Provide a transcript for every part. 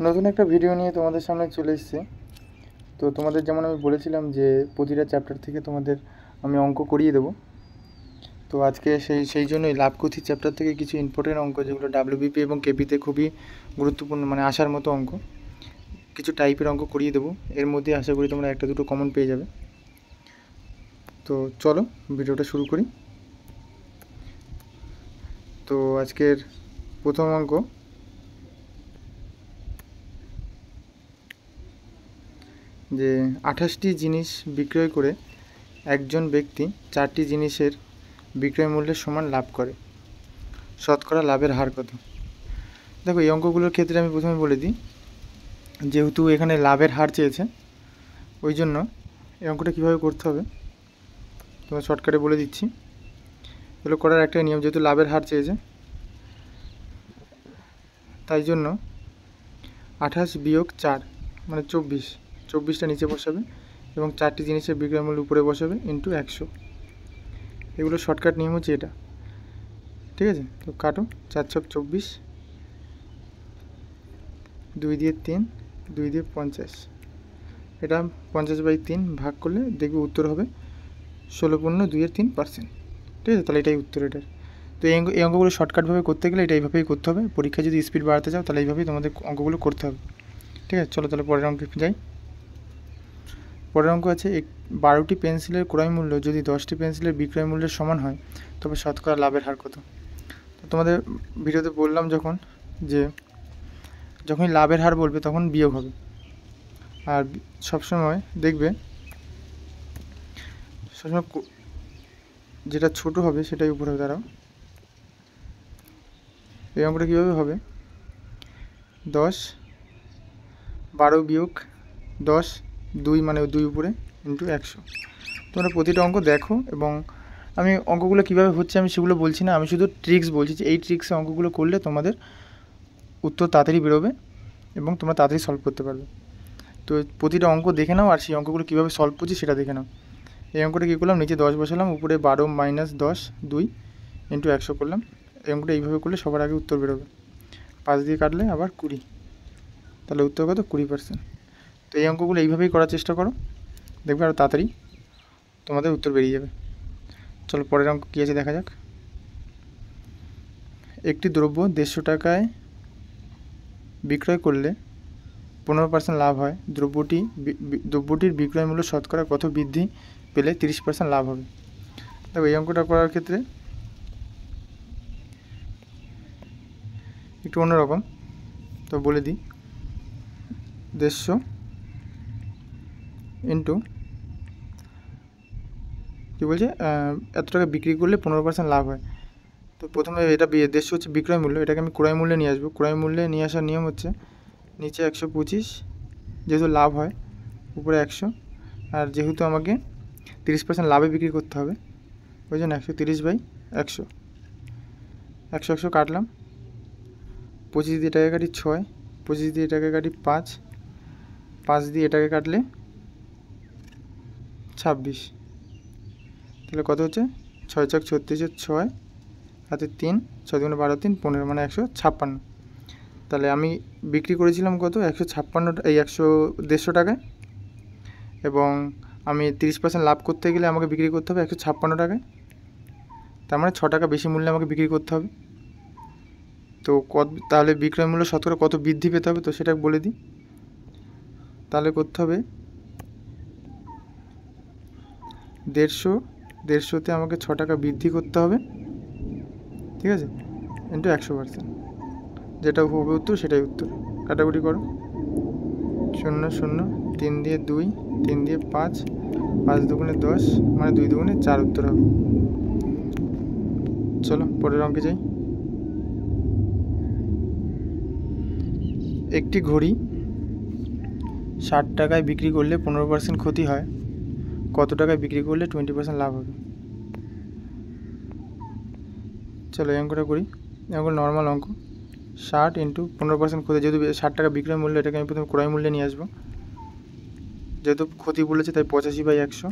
নতুন একটা ভিডিও নিয়ে তোমাদের সামনে চলে এসেছি। তো তোমাদের যেমন আমি বলেছিলাম যে প্রতিটা চ্যাপ্টার থেকে তোমাদের আমি অঙ্ক করিয়ে দেবো। তো আজকে সেই জন্যই লাভকথি চ্যাপ্টার থেকে কিছু ইম্পর্টেন্ট অঙ্ক, যেগুলো ডাব্লিউবিপি এবং কেপিতে খুবই গুরুত্বপূর্ণ, মানে আসার মতো অঙ্ক, কিছু টাইপের অঙ্ক করিয়ে দেবো। এর মধ্যে আশা করি তোমরা একটা দুটো কমন পেয়ে যাবে। তো চলো ভিডিওটা শুরু করি। তো আজকের প্রথম অঙ্ক, যে 28টি জিনিস বিক্রয় করে একজন ব্যক্তি 4টি জিনিসের বিক্রয় মূল্যের সমান লাভ করে, শতকরা লাভের হার কত? দেখো, এই অঙ্কগুলোর ক্ষেত্রে আমি প্রথমে বলে দিই, যেহেতু এখানে লাভের হার চেয়েছে, ওই জন্য এই অঙ্কটা কীভাবে করতে হবে তোমার শর্টকাটে বলে দিচ্ছি। এগুলো করার একটাই নিয়ম, যেহেতু লাভের হার চেয়েছে, তাই জন্য 28 বিয়োগ 4 মানে 24টা নিচে বসাবে এবং 4টি জিনিসের বিক্রয় মূল্য উপরে বসাবে ইন্টু 100। এগুলো শর্টকাট নিয়ম হচ্ছে এটা, ঠিক আছে? তো কাটো, 4 ছক 24, 2 দিয়ে 3, 2 দিয়ে 50, এটা 50/3 ভাগ করলে দেখবে উত্তর হবে 16.2%। ঠিক আছে, তাহলে এটাই উত্তর এটার। তো এই অঙ্কগুলো শর্টকাটভাবে করতে গেলে এটা এইভাবেই করতে হবে। পরীক্ষায় যদি স্পিড বাড়াতে চাও তাহলে এইভাবেই তোমাদের অঙ্কগুলো করতে হবে। ঠিক আছে, চলো তাহলে পরের অঙ্কে যাই। পরের অঙ্ক আছে, 12টি পেন্সিলের ক্রয় মূল্য যদি 10টি পেন্সিলের বিক্রয় মূল্যের সমান হয় তবে শতকরা লাভের হার কত? তো তোমাদের ভিডিওতে বললাম যখনই লাভের হার বলবে তখন বিয়োগ হবে। আর সবসময় দেখবে সবসময় যেটা ছোট হবে সেটাই উপরে হবে। দাঁড়াও, এই অঙ্কটা কীভাবে হবে? 12 বিয়োগ 10, 2 মানে 2 উপরে ইন্টু 100। তোমরা প্রতিটা অঙ্ক দেখো, এবং আমি অঙ্কগুলো কীভাবে হচ্ছে আমি সেগুলো বলছি না, আমি শুধু ট্রিক্স বলছি যে এই ট্রিক্সে অঙ্কগুলো করলে তোমাদের উত্তর তাড়াতাড়ি বেরোবে এবং তোমরা তাড়াতাড়ি সলভ করতে পারবে। তো প্রতিটা অঙ্ক দেখে নাও আর সেই অঙ্কগুলো কীভাবে সলভ করছি সেটা দেখে নাও। এই অঙ্কটা কী করলাম, নিচে 10 বসালাম, উপরে 12 মাইনাস 10 2 ইন্টু 100 করলাম। এই অঙ্কটা এইভাবে করলে সবার আগে উত্তর বেরোবে। 5 দিয়ে কাটলে আবার 20, তাহলে উত্তর কত? 20%। তো এই অঙ্কগুলো এইভাবেই করার চেষ্টা করো, দেখবে আরও তাড়াতাড়ি তোমাদের উত্তর বেরিয়ে যাবে। চলো পরের অঙ্ক কী আছে দেখা যাক। একটি দ্রব্য 150 টাকায় বিক্রয় করলে 15% লাভ হয়, দ্রব্যটির বিক্রয় মূল্য শতকরা কত বৃদ্ধি পেলে 30% লাভ হবে? দেখো, এই অঙ্কটা করার ক্ষেত্রে একটু অন্যরকম, তো বলে দিই। 150 ইন্টু কী বলছে, এত টাকা বিক্রি করলে 15% লাভ হয়। তো প্রথমে এটা 150 হচ্ছে বিক্রয় মূল্য, এটাকে আমি ক্রয় মূল্যে নিয়ে আসবো। ক্রয় মূল্যে নিয়ে আসার নিয়ম হচ্ছে নিচে 125, যেহেতু লাভ হয় উপরে 100, আর যেহেতু আমাকে 30% লাভে বিক্রি করতে হবে ওই জন্য 130/100। 100 কাটলাম, 25 দিয়ে এটাকে কাটি 6, 25 দিয়ে এটাকে কাটি 5, 5 দিয়ে এটাকে কাটলে 26, তাহলে কত হচ্ছে? 6 ছক 36, 6 হাতে 3, 6 দুগুণে 12, 3 15 মানে 156। তাহলে আমি বিক্রি করেছিলাম কত? 156, এই 150 টাকায়, এবং আমি 30% লাভ করতে গেলে আমাকে বিক্রি করতে হবে 156 টাকায়। তার মানে 6 টাকা বেশি মূল্যে আমাকে বিক্রি করতে হবে। তো তাহলে বিক্রয় মূল্য শতকরা কত বৃদ্ধি পেতে হবে তো সেটা বলে দিই। তাহলে করতে হবে 150তে আমাকে 6 টাকা বৃদ্ধি করতে হবে, ঠিক আছে, ইন্টু 100%, যেটা হবে উত্তর সেটাই উত্তর। কাটাকুটি করো, 0 0, 3 দিয়ে 2, 3 দিয়ে 5, 5 দুগুণে 10 মানে 2 দুগুণে 4 উত্তর হবে। চলো পরের অঙ্কে যাই। একটি ঘড়ি 60 টাকায় বিক্রি করলে 15% ক্ষতি হয়, কত টাকায় বিক্রি করলে 20% লাভ হবে? চলো এই অঙ্কটা করি। এই অঙ্ক নর্মাল অঙ্ক, 60 ইন্টু 15% ক্ষতি, যেহেতু 60 টাকা বিক্রয় মূল্য, এটাকে আমি প্রথমে ক্রয় মূল্যে নিয়ে আসবো। যেহেতু ক্ষতি বলেছে তাই 85/100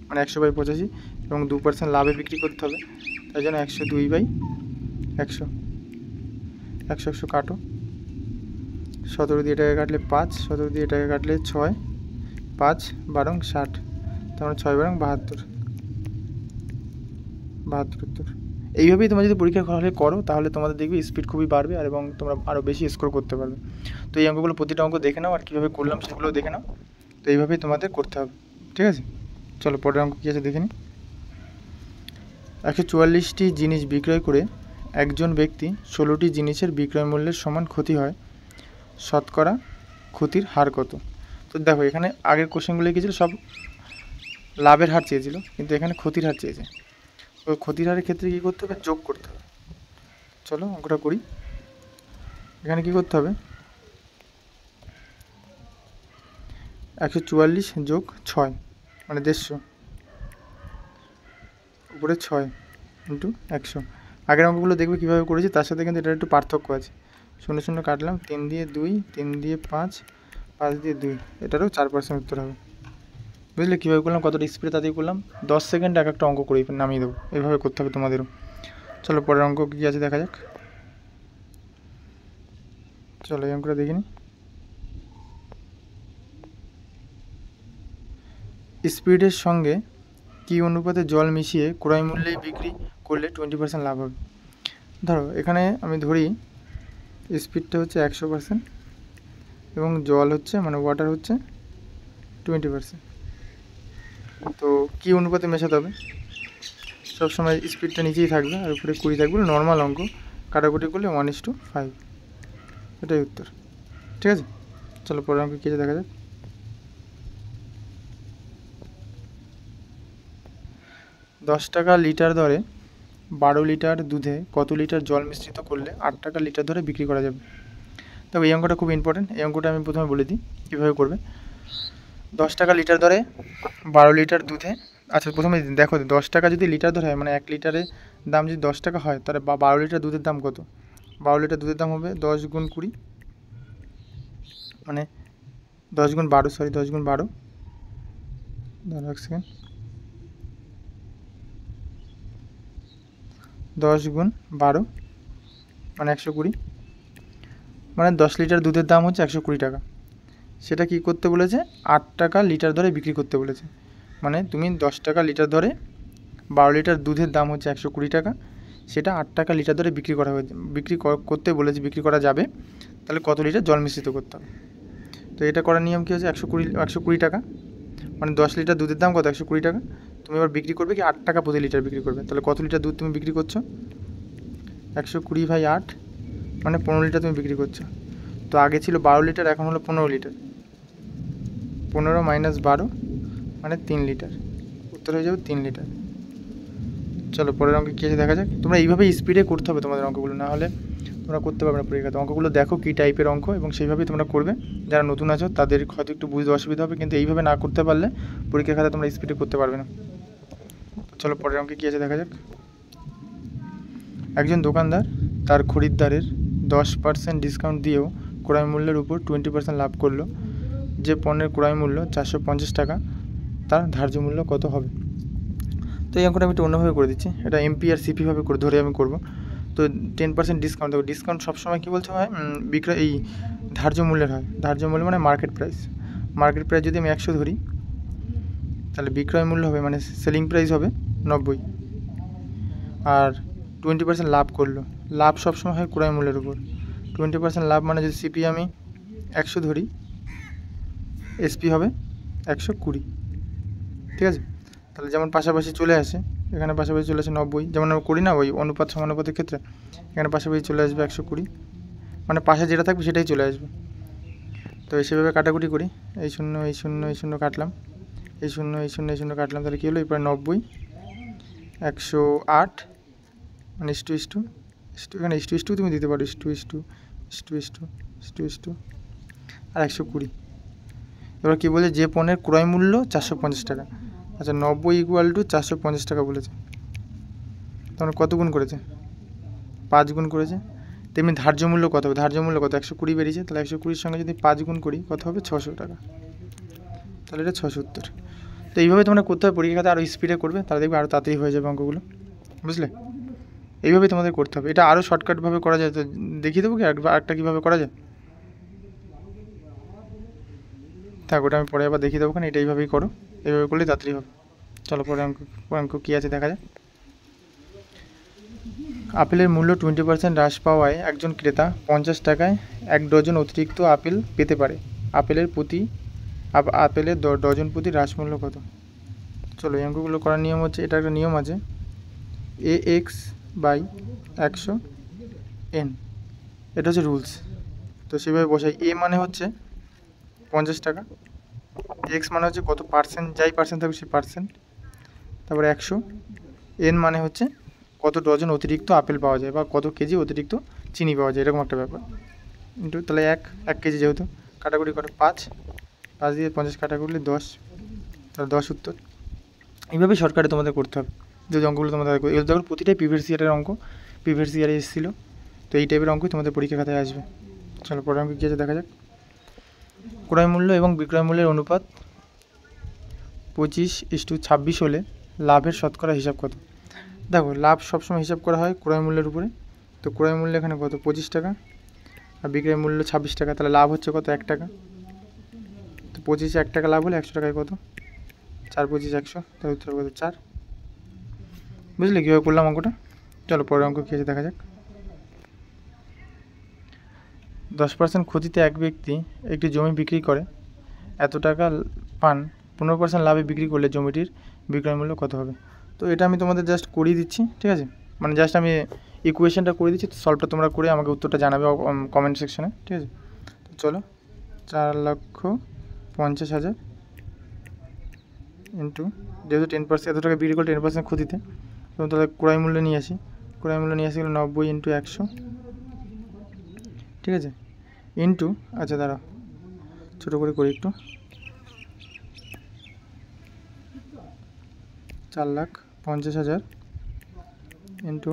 মানে 100/85, এবং 2% লাভে বিক্রি করতে হবে, তাই জন্য 102/100। 100 কাটো, 17 দিয়ে এটাকে কাটলে 5, 17 দিয়ে এটাকে কাটলে 6, 5 12 60, তার মানে 6 12 72 উত্তর। এইভাবেই তোমরা যদি পরীক্ষার হলে করো তাহলে তোমাদের দেখবে স্পিড খুবই বাড়বে আর এবং তোমরা আরও বেশি স্কোর করতে পারবে। তো এই অঙ্কগুলো প্রতিটা অঙ্ক দেখে নাও আর কীভাবে করলাম সেগুলো দেখে নাও। তো এইভাবেই তোমাদের করতে হবে, ঠিক আছে? চলো পরের অঙ্ক কী আছে দেখে নিই। 144টি জিনিস বিক্রয় করে একজন ব্যক্তি 16টি জিনিসের বিক্রয় মূল্যের সমান ক্ষতি হয়, শতকরা ক্ষতির হার কত? তো দেখো এখানে আগের কোশ্চেনগুলো কী ছিল, সব লাভের হার চেয়েছিল, কিন্তু এখানে ক্ষতির হার চেয়েছে। তো ক্ষতির হারের ক্ষেত্রে কী করতে হবে, যোগ করতে হবে। চলো অঙ্কটা করি। এখানে কী করতে হবে, 144 যোগ 6 মানে 150, উপরে 6 ইন্টু 100। আগের অঙ্কগুলো দেখবে কীভাবে করেছি, তার সাথে কিন্তু এটার একটু পার্থক্য আছে। 0 0 কাটলাম, 3 দিয়ে 2, 3 দিয়ে 5, 5 দিয়ে 2, এটারও 4% উত্তর হবে। বুঝলে কীভাবে করলাম, কতটা স্পিডে তাড়াতাড়ি করলাম। 10 সেকেন্ড এক একটা অঙ্ক করে নামিয়ে দেবো, এইভাবে করতে হবে তোমাদেরও। চলো পরের অঙ্ক কী আছে দেখা যাক। চলো এই অঙ্কটা দেখে নিই। স্পিডের সঙ্গে কী অনুপাতে জল মিশিয়ে ক্রয় মূল্যে বিক্রি করলে 20% লাভ হবে? ধরো এখানে আমি ধরি স্পিডটা হচ্ছে 100% এবং জল হচ্ছে মানে ওয়াটার হচ্ছে 20%। তো কী অনুপাতে মেশাতে হবে, সবসময় স্পিডটা নিচেই থাকবে আর উপরে 20 থাকবে, নর্মাল অঙ্ক, কাটাকুটি করলে 1:5, এটাই উত্তর, ঠিক আছে? চলো পরের অঙ্ক কী আছে দেখা যাক। 10 টাকা লিটার দরে 12 লিটার দুধে কত লিটার জল মিশ্রিত করলে 8 টাকা লিটার দরে বিক্রি করা যাবে? তবে এই অঙ্কটা খুব ইম্পর্টেন্ট, এই অঙ্কটা আমি প্রথমে বলে দিই কীভাবে করবে। 10 টাকা লিটার দরে 12 লিটার দুধে, আচ্ছা প্রথমে দেখো 10 টাকা যদি লিটার দরে হয় মানে 1 লিটারের দাম যদি 10 টাকা হয়, তাহলে 12 লিটার দুধের দাম কত? 12 লিটার দুধের দাম হবে 10 গুণ 20, মানে 10 গুণ 12, 10 গুণ 12, দাঁড়াও এক সেকেন্ড, 10 গুণ 12 মানে 120, মানে 10 লিটার দুধের দাম হচ্ছে 120 টাকা। সেটা কি করতে বলেছে, 8 টাকা লিটার দরে বিক্রি করতে বলেছে। মানে তুমি 10 টাকা লিটার দরে 12 লিটার দুধের দাম হচ্ছে 120 টাকা, সেটা 8 টাকা লিটার দরে বিক্রি করতে বলেছে, বিক্রি করা যাবে। তাহলে কত লিটার জল মিশ্রিত করতে হবে? তো এটা করার নিয়ম কী হচ্ছে, 120 টাকা মানে 10 লিটার দুধের দাম কত, 120 টাকা। তুমি এবার বিক্রি করবে কি 8 টাকা প্রতি লিটার বিক্রি করবে। তাহলে কত লিটার দুধ তুমি বিক্রি করছো, 120/8 মানে 15 লিটার তুমি বিক্রি করছো। তো আগে ছিল 12 লিটার, এখন হলো 15 লিটার, 15 মাইনাস 12 মানে 3 লিটার, উত্তর হয়ে যাবে 3 লিটার। চলো পরের অঙ্কে কী আছে দেখা যাক। তোমরা এইভাবেই স্পিডে করতে হবে তোমাদের অঙ্কগুলো, না হলে তোমরা করতে পারবে না পরীক্ষাতে। অঙ্কগুলো দেখো কী টাইপের অঙ্ক এবং সেইভাবেই তোমরা করবে। যারা নতুন আছো তাদের হয়তো একটু বুঝতে অসুবিধা হবে, কিন্তু এইভাবে না করতে পারলে পরীক্ষার খাতায় তোমরা স্পিডে করতে পারবে না। চলো পরের অঙ্কে কী আছে দেখা যাক। একজন দোকানদার তার খরিদ্দারের 10% ডিসকাউন্ট দিয়েও ক্রয় মূল্যের উপর 20% লাভ করলো। যে পণ্যের ক্রয় মূল্য 450 টাকা, তার ধার্য মূল্য কত হবে? তো এই অঙ্কটা আমি একটু অন্যভাবে করে দিচ্ছি, এটা এমপি আর সিপিভাবে ধরে আমি করব। তো 10% ডিসকাউন্ট, দেখো ডিসকাউন্ট সবসময় কী বলতে হয়, বিক্রয় এই ধার্য মূল্যের হয়। ধার্য মূল্য মানে মার্কেট প্রাইস। মার্কেট প্রাইস যদি আমি 100 ধরি, তাহলে বিক্রয় মূল্য হবে মানে সেলিং প্রাইস হবে 90, আর 20% লাভ করলো। লাভ সবসময় হয় ক্রয় মূল্যের উপর। 20% লাভ মানে যদি সিপি আমি 100 ধরি, এসপি হবে 120, ঠিক আছে? তাহলে যেমন পাশাপাশি চলে আসে, এখানে পাশাপাশি চলে আসে 90, যেমন আমরা করি না ওই অনুপাত সমানুপাতের ক্ষেত্রে, এখানে পাশাপাশি চলে আসবে 120, মানে পাশে যেটা থাকবে সেটাই চলে আসবে। তো সেভাবে কাটাকুটি করি, এই 0 এই 0 এই 0 কাটলাম, এই 0 এই 0 এই 0 কাটলাম, তাহলে কী হলো, এরপরে 90, 108 মানে ইস্টু এখানে ইস্টু তুমি দিতে পারো, ইস্টু আর 120। এবার কী বলে, যে পণ্যের ক্রয় মূল্য 450 টাকা, আচ্ছা 90 = 450 টাকা বলেছে, তাহলে কত গুণ করেছে, 5 গুণ করেছে। তেমনি ধার্য মূল্য কত হবে, ধার্য মূল্য কত, 120 বেরিয়েছে, তাহলে 120 সঙ্গে যদি 5 গুণ করি কত হবে, 600 টাকা, তাহলে এটা 670। তো এইভাবে তোমরা করতে হবে, পরীক্ষাতে আরও স্পিডে করবে, তাহলে দেখবে আরও তাড়াতাড়ি হয়ে যাবে অঙ্কগুলো, বুঝলে? এইভাবেই তোমাদের করতে হবে। এটা আরও শর্টকাটভাবে করা যায়, তো দেখিয়ে দেবো কি আরেকটা কীভাবে করা যায়। থাক, ওটা আমি পরে আবার দেখিয়ে দেবো, কারণ এটা এইভাবেই করো, এইভাবে করলে তাড়াতাড়ি হবে। চলো পরে অঙ্ক কী আছে দেখা যাক। আপেলের মূল্য 20% হ্রাস পাওয়ায় একজন ক্রেতা 50 টাকায় 1 ডজন অতিরিক্ত আপেল পেতে পারে। আপেলের ডজন প্রতি হ্রাস মূল্য কত? চলো এই অঙ্কগুলো করার নিয়ম হচ্ছে, এটা একটা নিয়ম আছে, AX/100 n, এটা হচ্ছে রুলস। তো সেভাবে বসাই। এ মানে হচ্ছে 50 টাকা, এক্স মানে হচ্ছে কত পার্সেন্ট, যাই পার্সেন্ট থাকবে সেই পার্সেন্ট, তারপরে 100, n মানে হচ্ছে কত ডজন অতিরিক্ত আপেল পাওয়া যায় বা কত কেজি অতিরিক্ত চিনি পাওয়া যায়, এরকম একটা ব্যাপার। কিন্তু তাহলে 1 কেজি, যেহেতু কাটাকুটি করে 5 দিয়ে 50 কাটাকুটি 10, তাহলে 10 উত্তর। এইভাবেই শর্টকাটে তোমাদের করতে হবে যদি অঙ্কগুলো তোমাদের। এগুলো দেখো প্রতিটাই প্রিভিয়াস ইয়ারের অঙ্ক, প্রিভিয়াস ইয়ারে এসেছিলো, তো এই টাইপের অঙ্কই তোমাদের পরীক্ষা খাতায় আসবে। চলো পরের অঙ্ক কী আছে দেখা যাক। ক্রয় মূল্য এবং বিক্রয় মূল্যের অনুপাত 25:26 হলে লাভের শতকরা হিসাব কত? দেখো লাভ সবসময় হিসাব করা হয় ক্রয় মূল্যের উপরে, তো ক্রয় মূল্য এখানে কত 25 টাকা আর বিক্রয় মূল্য 26 টাকা, তাহলে লাভ হচ্ছে কত 1 টাকা। তো 25-এ 1 টাকা লাভ হলে 100 টাকায় কত? 4 25 100, তাহলে উত্তর কত 4। বুঝলে কীভাবে করলাম অঙ্কটা? চলো পরের অঙ্ক কী আছে দেখা যাক। 10% ক্ষতিতে এক ব্যক্তি একটি জমি বিক্রি করে এত টাকা পান, 15% লাভে বিক্রি করলে জমিটির বিক্রয় মূল্য কত হবে? তো এটা আমি তোমাদের জাস্ট করিয়ে দিচ্ছি, ঠিক আছে, মানে জাস্ট আমি ইকুয়েশনটা করে দিচ্ছি, তো সলভটা তোমরা করে আমাকে উত্তরটা জানাবে কমেন্ট সেকশনে, ঠিক আছে। তো চলো 4,50,000 ইন্টু, যেহেতু 10% এত টাকা বিক্রি করলে 10% ক্ষতিতে, তো তাহলে ক্রয় মূল্য নিয়ে আসি, ক্রয় মূল্য নিয়ে আসি গেলো 90 ইন্টু 100, ঠিক আছে, ইন্টু, আচ্ছা দাঁড়া ছোটো করে করি একটু, 4,50,000 ইন্টু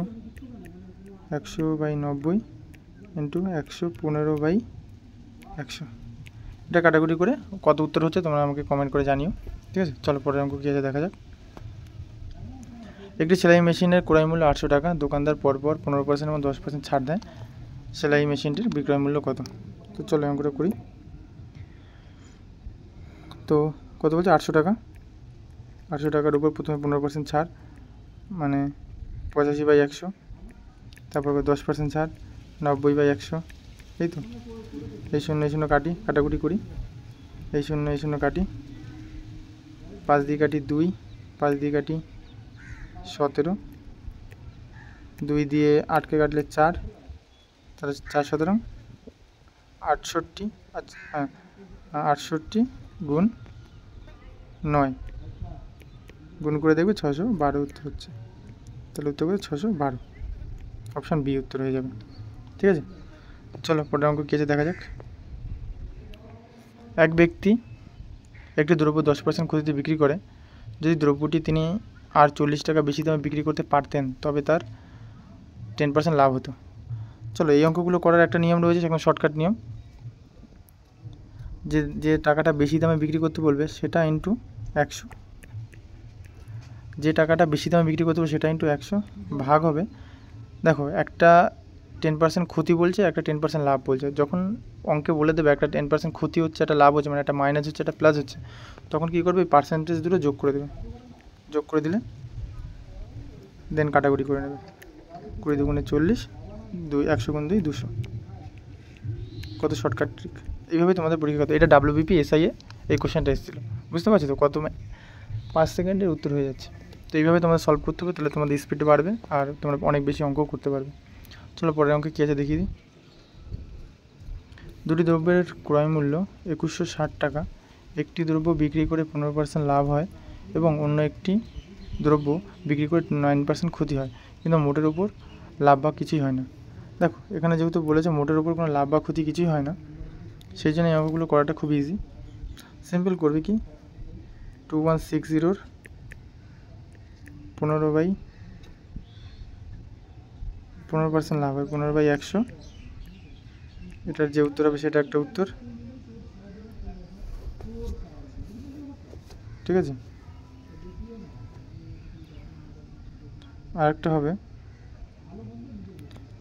100/90 ইন্টু 115/100, এটা কাটাকুটি করে কত উত্তর হচ্ছে তোমরা আমাকে কমেন্ট করে জানিও, ঠিক আছে। চলো পরের অঙ্ক কী আছে দেখা যাক। একটি সেলাই মেশিনের ক্রয় মূল্য 800 টাকা, দোকানদার পরপর 15% এবং 10% ছাড় দেয়, সেলাই মেশিনটির বিক্রয় মূল্য কত? তো চলো অঙ্কটা করি। তো কত বলছে 800 টাকা, 800 টাকার উপর প্রথমে 15% ছাড় মানে 85/100, তারপর 10% ছাড় 90/100, এই তো, এই শূন্য কাটাকুটি করি, এই শূন্য কাটি, 5 দিয়ে কাটি 2, 5 দিয়ে কাটি 17, 2 দিয়ে 8কে কাটলে 4, তাহলে 4 17 68, আচ্ছা হ্যাঁ 68 গুণ 9 গুণ করে দেখবে 612 উত্তর হচ্ছে, তাহলে উত্তর করে 612, অপশান বি উত্তর হয়ে যাবে, ঠিক আছে। চলো পরের অঙ্ক কী আছে দেখা যাক। এক ব্যক্তি একটি দ্রব্য 10% ক্ষতিতে বিক্রি করে, যদি দ্রব্যটি তিনি আর 40 টাকা বেশি দামে বিক্রি করতে পারতেন তবে তার 10% লাভ হতো। চলো এই অঙ্কগুলো করার একটা নিয়ম রয়েছে, সেখানে শর্টকাট নিয়ম, যে টাকাটা বেশি দামে বিক্রি করতে বলবে সেটা ইন্টু 100, যে টাকাটা বেশি দামে বিক্রি করতে বলবে সেটা ইন্টু 100 ভাগ হবে, দেখো একটা 10% ক্ষতি বলছে, একটা 10% লাভ বলছে, যখন অঙ্কে বলে দেবে একটা 10% ক্ষতি হচ্ছে, একটা লাভ হচ্ছে, মানে একটা মাইনাস হচ্ছে, একটা প্লাস হচ্ছে, তখন কী করবে, এই পার্সেন্টেজ দুটো যোগ করে দেবে, যোগ করে দিলে দেন কাটাকুটি করে নেবে, 20 দুগুণে 40, 100 গুণ 2 200, কত শর্টকাট ট্রিক। এইভাবে তোমাদের পরীক্ষা করতে, এটা WBP SI এ এই কোশ্চেনটা এসেছিলো, বুঝতে পারছো তো, কত 5 সেকেন্ডের উত্তর হয়ে যাচ্ছে। তো এইভাবে তোমাদের সলভ করতে হবে, তাহলে তোমাদের স্পিড বাড়বে আর তোমরা অনেক বেশি অঙ্কও করতে পারবে। চলো পরের অঙ্কে কী আছে দেখিয়ে দিই। দুটি দ্রব্যের ক্রয় মূল্য 2160 টাকা, একটি দ্রব্য বিক্রি করে 15% লাভ হয় এবং অন্য একটি দ্রব্য বিক্রি করে 9% ক্ষতি হয়, কিন্তু মোটের উপর লাভ বা কিছুই হয় না। দেখো এখানে যেহেতু বলেছে মোটের উপর কোনো লাভ বা ক্ষতি কিছুই হয় না, সেই জন্য এই অঙ্কগুলো করাটা খুব ইজি। সিম্পল করবে কি, 2160 15% লাভ হয়, 15/100, এটার যে উত্তর হবে সেটা একটা উত্তর, ঠিক আছে। আরেকটা হবে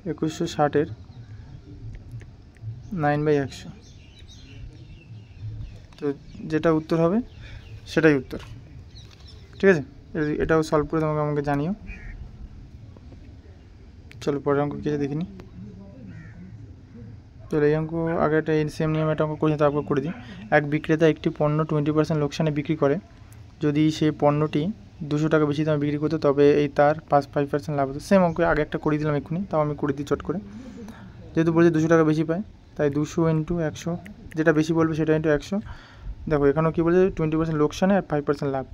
2160-এর 9/100, তো যেটা উত্তর হবে সেটাই উত্তর, ঠিক আছে। এটাও সলভ করে আমাকে জানিও। চলো পরের অঙ্ক কী আছে দেখিনি। চলো এই অঙ্ক আগে একটা সেম নিয়মে একটা অঙ্ক করেছি, তারপর করে দিই। এক বিক্রেতা একটি পণ্য 20% লোকসানে বিক্রি করে। যদি সে পণ্যটি 200 টাকা বেশি দামে বিক্রি করতো তবে এই তার 5% লাভ হতো। সেম অঙ্ক আগে একটা করে দিলাম এক্ষুনি, তাও আমি করে দিই চট করে। যেহেতু বলছে 200 টাকা বেশি পায়, তাই 200 × 100, যেটা বেশি বলবে সেটা × 100। দেখো এখানেও কী বলছে 20% লোকসানে আর 5% লাভ,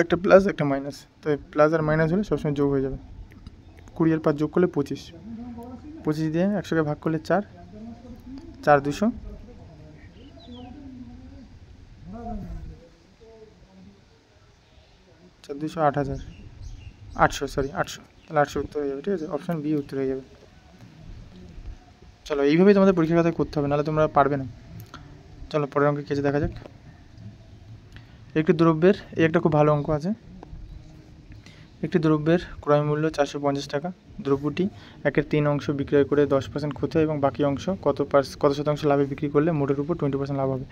একটা প্লাস একটা মাইনাস, তো প্লাস আর মাইনাস হলে সবসময় যোগ হয়ে যাবে। 20 আর 5 যোগ করলে 25, 25 দিয়ে 100কে ভাগ করলে 4, 4 200, 4 200 8000, 800, সরি 800, তাহলে 800 উত্তর হয়ে যাবে, ঠিক আছে। অপশান বি উত্তর হয়ে যাবে। চলো এইভাবেই তোমাদের পরীক্ষার খাতায় করতে হবে, নাহলে তোমরা পারবে না। চলো পরের অঙ্কে কেটে দেখা যাক। একটি দ্রব্যের, এই একটা খুব ভালো অঙ্ক আছে। একটি দ্রব্যের ক্রয় মূল্য 450 টাকা। দ্রব্যটি 1/3 অংশ বিক্রয় করে 10% ক্ষতি হয় এবং বাকি অংশ কত শতাংশ লাভে বিক্রি করলে মোটের উপর 20% লাভ হবে।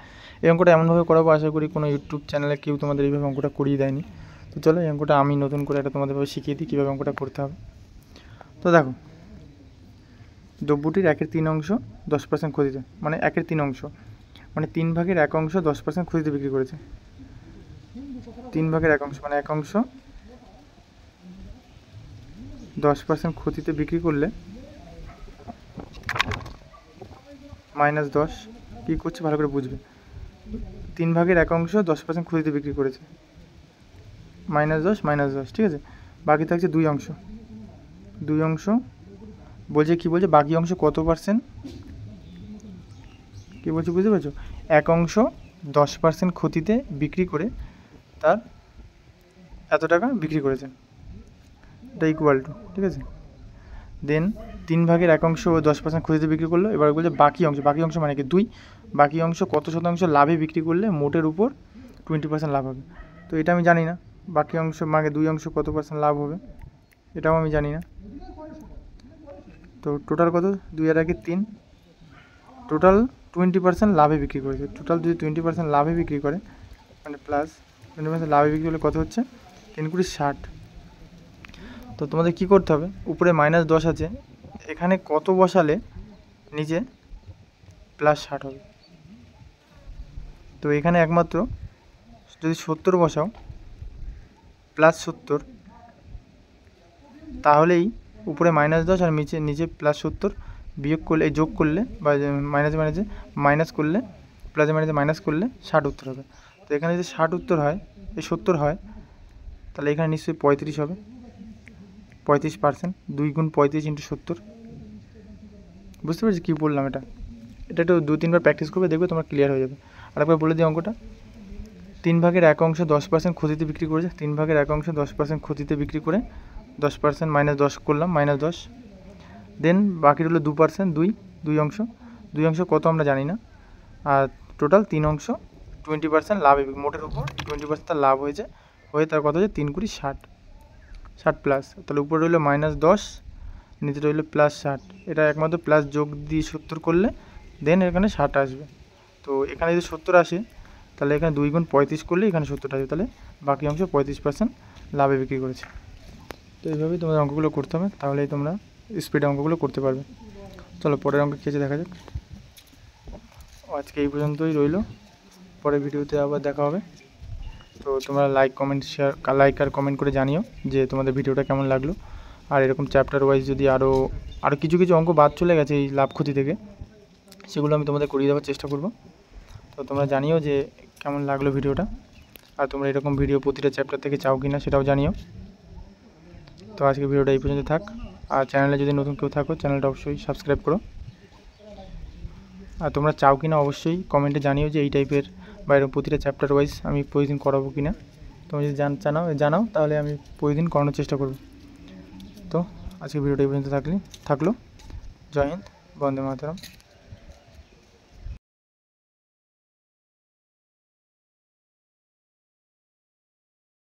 এই অঙ্কটা এমনভাবে করাবো, আশা করি কোনো ইউটিউব চ্যানেলে কেউ তোমাদের এইভাবে অঙ্কটা করিয়ে দেয়নি। তো চলো এই অঙ্কটা আমি নতুন করে একটা তোমাদেরভাবে শিখিয়ে দিই কীভাবে অঙ্কটা করতে হবে। তো দেখো, দ্রব্যটির 1/3 অংশ 10% ক্ষতিতে, মানে 1/3 অংশ মানে 3 ভাগের 1 অংশ 10% ক্ষতিতে বিক্রি করেছে। 3 ভাগের 1 অংশ মানে 1 অংশ 10% ক্ষতিতে বিক্রি করলে -10, কী করছে ভালো করে বুঝবে। 3 ভাগের 1 অংশ 10% ক্ষতিতে বিক্রি করেছে, -10 -10, ঠিক আছে। বাকি থাকছে 2 অংশ, 2 অংশ বলছে কী বলছে, বাকি অংশ কত পার্সেন্ট, কী বলছে বুঝতে পারছো। 1 অংশ 10% ক্ষতিতে বিক্রি করে তার এত টাকা বিক্রি করেছে, এটা ইকুয়াল টু, ঠিক আছে। দেন 3 ভাগের 1 অংশ 10% ক্ষতিতে বিক্রি করলো। এবার বলছে বাকি অংশ মানে কি 2, বাকি অংশ কত শতাংশ লাভে বিক্রি করলে মোটের উপর 20% লাভ হবে। তো এটা আমি জানি না, বাকি অংশ মানে 2 অংশ কত % লাভ হবে এটাও আমি জানি না। তো টোটাল কত, 2 আর 1 3, টোটাল 20% লাভে বিক্রি করেছে। টোটাল যদি 20% লাভে বিক্রি করে মানে প্লাস 20% লাভে বিক্রি করলে কত হচ্ছে, 3 × 60। তো তোমাদের কী করতে হবে, উপরে -10 আছে, এখানে কত বসালে নিচে +60 হবে। তো এখানে একমাত্র যদি 70 বসাও, +70, তাহলেই উপরে -10 আর নিচে +70 বিয়োগ করলে, এই যোগ করলে বা মাইনাস করলে, প্লাসে মাইনাস করলে 60 উত্তর হবে। তো এখানে যদি 60 উত্তর হয়, এই 70 হয়, তাহলে এখানে নিশ্চয়ই 35 হবে, 35%, 2 × 35 × 70। বুঝতে পেরেছি কী বললাম, এটা একটু 2-3 বার প্র্যাকটিস করবে, দেখবে তোমার ক্লিয়ার হয়ে যাবে। আরেকবার বলে দিই অঙ্কটা, 3 ভাগের 1 অংশ 10% ক্ষতিতে বিক্রি করেছে। 3 ভাগের 1 অংশ 10% ক্ষতিতে বিক্রি করে 10% -10 করলাম, -10। দেন বাকি রইল 2%, 2 অংশ, 2 অংশ কত আমরা জানি না। আর টোটাল 3 অংশ 20% লাভে, মোটের উপর 20% তার লাভ হয়েছে, হয়ে তার কত হচ্ছে 3 × 60, 60 প্লাস, তাহলে উপরে রইল -10, নিচে রইল +60। এটা একমাত্র প্লাস যোগ দিয়ে 70 করলে দেন এখানে 60 আসবে। তো এখানে যদি 70 আসে, তাহলে এখানে 2 × 35 করলে এখানে 70 আসবে, তাহলে বাকি অংশ 35% লাভে বিক্রি করেছে। তো এইভাবেই তোমাদের অঙ্কগুলো করতে হবে, তাহলেই তোমরা স্পিডে অঙ্কগুলো করতে পারবে। চলো পরের অঙ্ক কী আছে দেখা যাক। আজকে এই পর্যন্তই রইল, পরের ভিডিওতে আবার দেখা হবে। তো তোমরা লাইক আর কমেন্ট করে জানিও যে তোমাদের ভিডিওটা কেমন লাগলো। আর এরকম চ্যাপ্টার ওয়াইজ যদি আরও কিছু অঙ্ক বাদ চলে গেছে এই লাভ ক্ষতি থেকে, সেগুলো আমি তোমাদের করিয়ে দেওয়ার চেষ্টা করব। তো তোমরা জানিও যে কেমন লাগলো ভিডিওটা, আর তোমরা এরকম ভিডিও প্রতিটা চ্যাপ্টার থেকে চাও কি না সেটাও জানিও। তো আজকে ভিডিওটা এই পর্যন্ত থাক, আর চ্যানেলে যদি নতুন কেউ থাকো চ্যানেলটা অবশ্যই সাবস্ক্রাইব করো। আর তোমরা চাও কি না অবশ্যই কমেন্টে জানিও যে এই টাইপের বা এরকম প্রতিটা চ্যাপ্টার ওয়াইজ আমি প্রতিদিন করাবো কি না। তোমরা যদি জানাও তাহলে আমি প্রতিদিন করানোর চেষ্টা করব। তো আজকে ভিডিওটা এই পর্যন্ত থাকলো। জয় হিন্দ, বন্দে মাতরম।